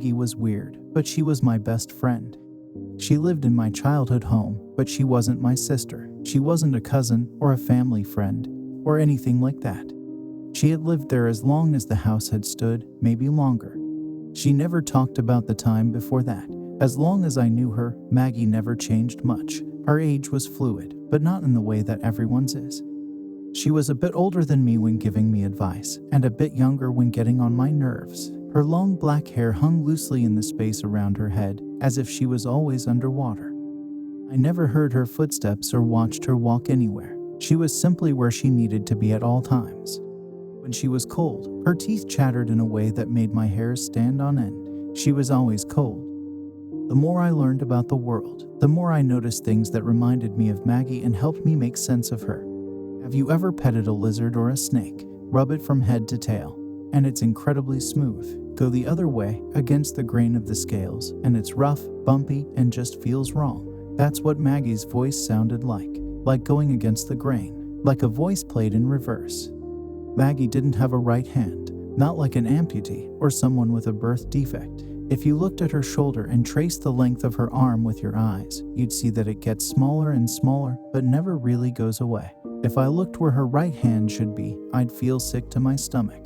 Maggie was weird, but she was my best friend. She lived in my childhood home, but she wasn't my sister. She wasn't a cousin or a family friend or anything like that. She had lived there as long as the house had stood, maybe longer. She never talked about the time before that. As long as I knew her, Maggie never changed much. Her age was fluid, but not in the way that everyone's is. She was a bit older than me when giving me advice, and a bit younger when getting on my nerves. Her long black hair hung loosely in the space around her head, as if she was always underwater. I never heard her footsteps or watched her walk anywhere. She was simply where she needed to be at all times. When she was cold, her teeth chattered in a way that made my hairs stand on end. She was always cold. The more I learned about the world, the more I noticed things that reminded me of Maggie and helped me make sense of her. Have you ever petted a lizard or a snake? Rub it from head to tail, and it's incredibly smooth. Go the other way, against the grain of the scales, and it's rough, bumpy, and just feels wrong. That's what Maggie's voice sounded like going against the grain, like a voice played in reverse. Maggie didn't have a right hand, not like an amputee or someone with a birth defect. If you looked at her shoulder and traced the length of her arm with your eyes, you'd see that it gets smaller and smaller, but never really goes away. If I looked where her right hand should be, I'd feel sick to my stomach.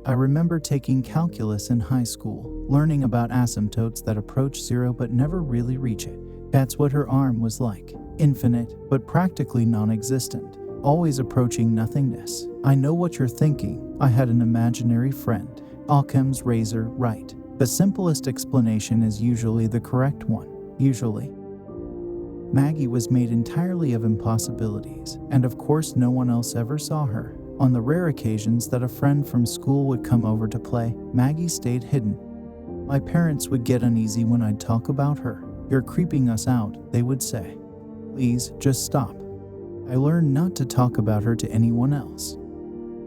I remember taking calculus in high school, learning about asymptotes that approach zero but never really reach it. That's what her arm was like. Infinite, but practically non-existent. Always approaching nothingness. I know what you're thinking. I had an imaginary friend. Occam's razor, right. The simplest explanation is usually the correct one. Usually. Maggie was made entirely of impossibilities, and of course no one else ever saw her. On the rare occasions that a friend from school would come over to play, Maggie stayed hidden. My parents would get uneasy when I'd talk about her. "You're creeping us out," they would say. "Please, just stop." I learned not to talk about her to anyone else.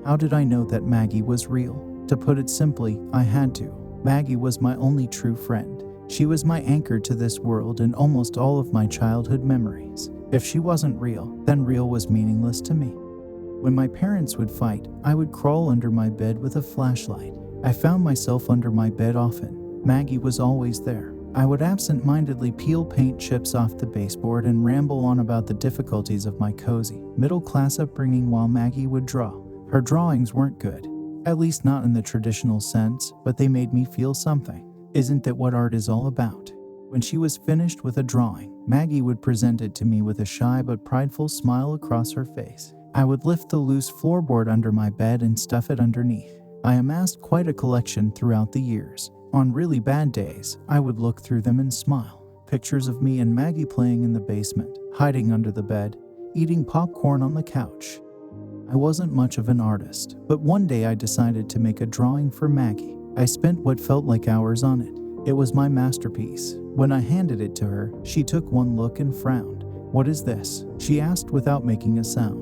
How did I know that Maggie was real? To put it simply, I had to. Maggie was my only true friend. She was my anchor to this world and almost all of my childhood memories. If she wasn't real, then real was meaningless to me. When my parents would fight, I would crawl under my bed with a flashlight. I found myself under my bed often. Maggie was always there. I would absent-mindedly peel paint chips off the baseboard and ramble on about the difficulties of my cozy, middle-class upbringing while Maggie would draw. Her drawings weren't good. At least not in the traditional sense, but they made me feel something. Isn't that what art is all about? When she was finished with a drawing, Maggie would present it to me with a shy but prideful smile across her face. I would lift the loose floorboard under my bed and stuff it underneath. I amassed quite a collection throughout the years. On really bad days, I would look through them and smile. Pictures of me and Maggie playing in the basement, hiding under the bed, eating popcorn on the couch. I wasn't much of an artist, but one day I decided to make a drawing for Maggie. I spent what felt like hours on it. It was my masterpiece. When I handed it to her, she took one look and frowned. "What is this?" she asked without making a sound.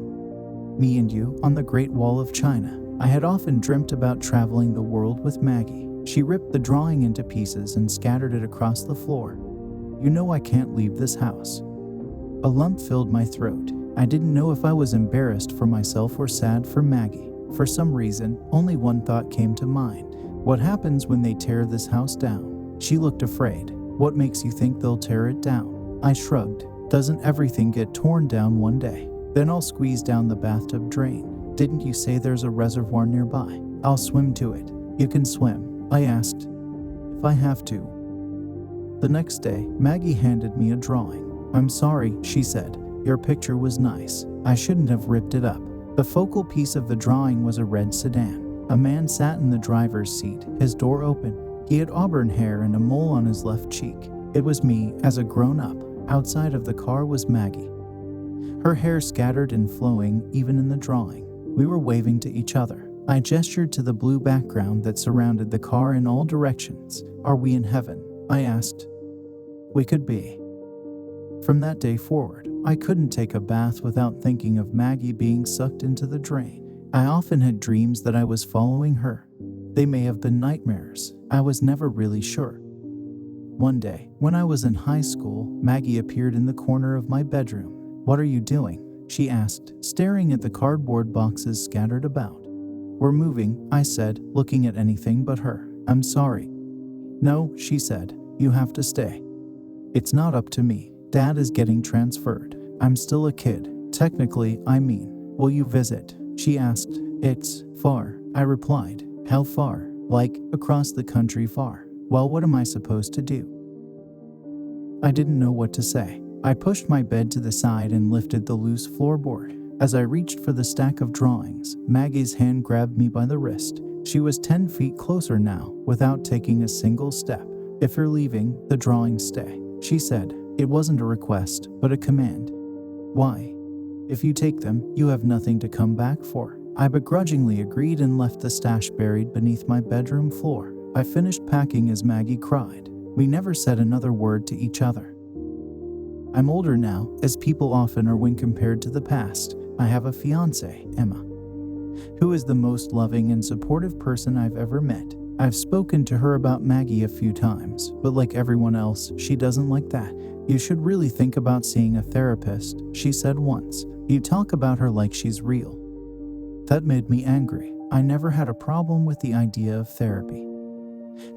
"Me and you on the Great Wall of China." I had often dreamt about traveling the world with Maggie. She ripped the drawing into pieces and scattered it across the floor. "You know I can't leave this house." A lump filled my throat. I didn't know if I was embarrassed for myself or sad for Maggie. For some reason, only one thought came to mind. What happens when they tear this house down? She looked afraid. "What makes you think they'll tear it down?" I shrugged. "Doesn't everything get torn down one day? Then I'll squeeze down the bathtub drain. Didn't you say there's a reservoir nearby? I'll swim to it." "You can swim?" I asked. "If I have to." The next day, Maggie handed me a drawing. "I'm sorry," she said. "Your picture was nice. I shouldn't have ripped it up." The focal piece of the drawing was a red sedan. A man sat in the driver's seat, his door open. He had auburn hair and a mole on his left cheek. It was me, as a grown-up. Outside of the car was Maggie. Her hair scattered and flowing, even in the drawing. We were waving to each other. I gestured to the blue background that surrounded the car in all directions. "Are we in heaven?" I asked. "We could be." From that day forward, I couldn't take a bath without thinking of Maggie being sucked into the drain. I often had dreams that I was following her. They may have been nightmares. I was never really sure. One day, when I was in high school, Maggie appeared in the corner of my bedroom. "What are you doing?" she asked, staring at the cardboard boxes scattered about. "We're moving," I said, looking at anything but her. "I'm sorry." "No," she said. "You have to stay. It's not up to me. Dad is getting transferred. I'm still a kid. Technically, I mean, will you visit?" She asked. "It's far," I replied. "How far?" "Like, across the country far." "Well, what am I supposed to do?" I didn't know what to say. I pushed my bed to the side and lifted the loose floorboard. As I reached for the stack of drawings, Maggie's hand grabbed me by the wrist. She was 10 feet closer now, without taking a single step. "If you're leaving, the drawings stay," she said. It wasn't a request, but a command. "Why?" "If you take them, you have nothing to come back for." I begrudgingly agreed and left the stash buried beneath my bedroom floor. I finished packing as Maggie cried. We never said another word to each other. I'm older now, as people often are when compared to the past. I have a fiancée, Emma, who is the most loving and supportive person I've ever met. I've spoken to her about Maggie a few times, but like everyone else, she doesn't like that. "You should really think about seeing a therapist," she said once. "You talk about her like she's real." That made me angry. I never had a problem with the idea of therapy.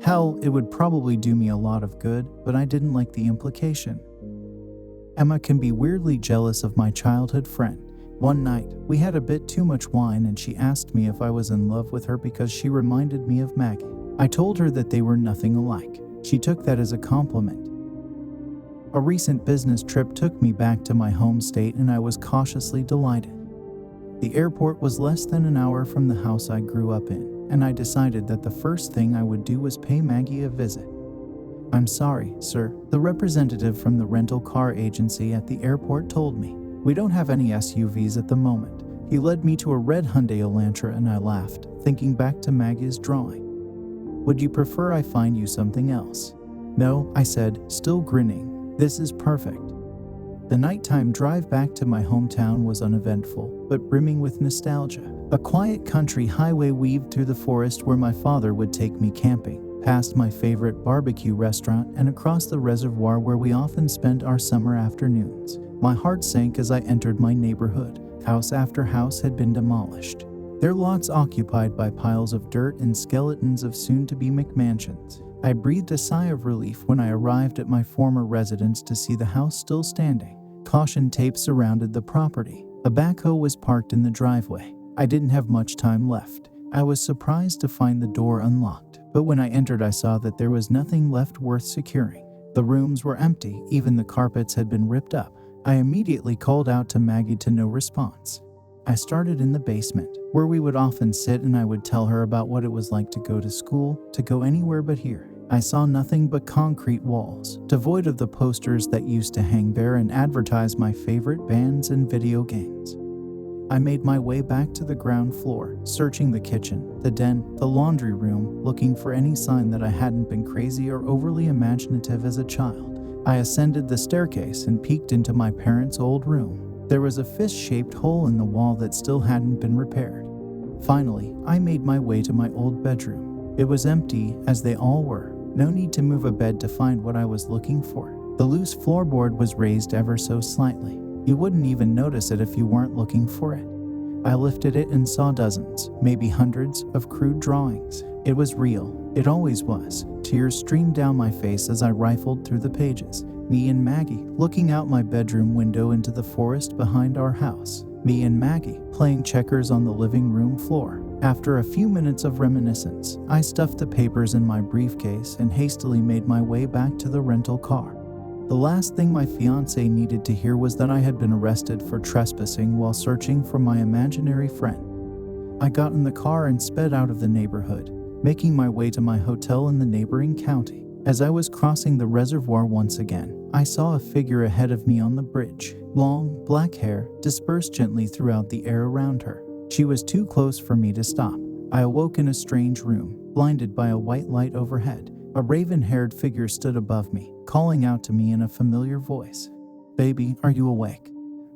Hell, it would probably do me a lot of good, but I didn't like the implication. Emma can be weirdly jealous of my childhood friend. One night, we had a bit too much wine and she asked me if I was in love with her because she reminded me of Maggie. I told her that they were nothing alike. She took that as a compliment. A recent business trip took me back to my home state and I was cautiously delighted. The airport was less than an hour from the house I grew up in, and I decided that the first thing I would do was pay Maggie a visit. "I'm sorry, sir," the representative from the rental car agency at the airport told me. "We don't have any SUVs at the moment." He led me to a red Hyundai Elantra and I laughed, thinking back to Maggie's drawing. "Would you prefer I find you something else?" "No," I said, still grinning. "This is perfect." The nighttime drive back to my hometown was uneventful, but brimming with nostalgia. A quiet country highway weaved through the forest where my father would take me camping, past my favorite barbecue restaurant and across the reservoir where we often spent our summer afternoons. My heart sank as I entered my neighborhood. House after house had been demolished, their lots occupied by piles of dirt and skeletons of soon-to-be McMansions. I breathed a sigh of relief when I arrived at my former residence to see the house still standing. Caution tape surrounded the property. A backhoe was parked in the driveway. I didn't have much time left. I was surprised to find the door unlocked, but when I entered I saw that there was nothing left worth securing. The rooms were empty, even the carpets had been ripped up. I immediately called out to Maggie to no response. I started in the basement, where we would often sit and I would tell her about what it was like to go to school, to go anywhere but here. I saw nothing but concrete walls, devoid of the posters that used to hang there and advertise my favorite bands and video games. I made my way back to the ground floor, searching the kitchen, the den, the laundry room, looking for any sign that I hadn't been crazy or overly imaginative as a child. I ascended the staircase and peeked into my parents' old room. There was a fist-shaped hole in the wall that still hadn't been repaired. Finally, I made my way to my old bedroom. It was empty, as they all were. No need to move a bed to find what I was looking for. The loose floorboard was raised ever so slightly. You wouldn't even notice it if you weren't looking for it. I lifted it and saw dozens, maybe hundreds, of crude drawings. It was real. It always was. Tears streamed down my face as I rifled through the pages. Me and Maggie, looking out my bedroom window into the forest behind our house. Me and Maggie, playing checkers on the living room floor. After a few minutes of reminiscence, I stuffed the papers in my briefcase and hastily made my way back to the rental car. The last thing my fiancé needed to hear was that I had been arrested for trespassing while searching for my imaginary friend. I got in the car and sped out of the neighborhood, making my way to my hotel in the neighboring county. As I was crossing the reservoir once again, I saw a figure ahead of me on the bridge. Long, black hair dispersed gently throughout the air around her. She was too close for me to stop. I awoke in a strange room, blinded by a white light overhead. A raven-haired figure stood above me, calling out to me in a familiar voice. "Baby, are you awake?"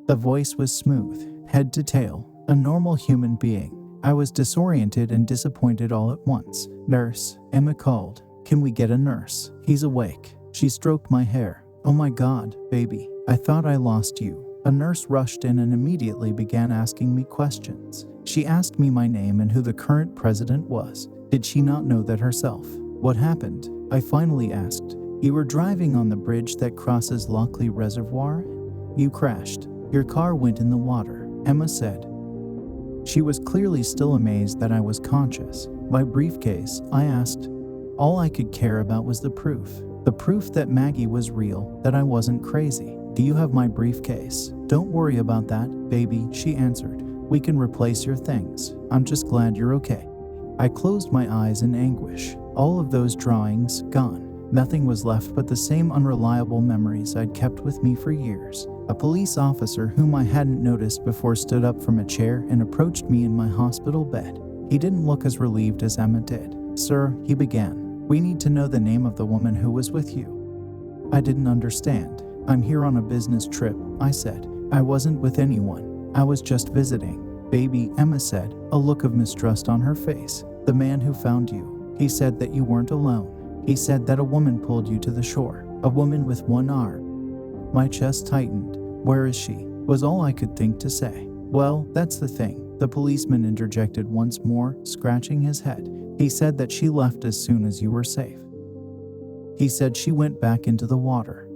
The voice was smooth, head to tail, a normal human being. I was disoriented and disappointed all at once. "Nurse," Emma called. "Can we get a nurse? He's awake." She stroked my hair. "Oh my God, baby, I thought I lost you." A nurse rushed in and immediately began asking me questions. She asked me my name and who the current president was. Did she not know that herself? What happened? I finally asked. You were driving on the bridge that crosses Lockley Reservoir? You crashed. Your car went in the water, Emma said. She was clearly still amazed that I was conscious. My briefcase, I asked. All I could care about was the proof that Maggie was real, that I wasn't crazy. Do you have my briefcase? Don't worry about that, baby, she answered. We can replace your things. I'm just glad you're okay. I closed my eyes in anguish. All of those drawings, gone. Nothing was left but the same unreliable memories I'd kept with me for years. A police officer whom I hadn't noticed before stood up from a chair and approached me in my hospital bed. He didn't look as relieved as Emma did. Sir, he began, we need to know the name of the woman who was with you. I didn't understand. I'm here on a business trip, I said. I wasn't with anyone. I was just visiting. Baby, Emma said, a look of mistrust on her face. The man who found you. He said that you weren't alone. He said that a woman pulled you to the shore. A woman with one arm. My chest tightened. Where is she? Was all I could think to say. Well, that's the thing. The policeman interjected once more, scratching his head. He said that she left as soon as you were safe. He said she went back into the water.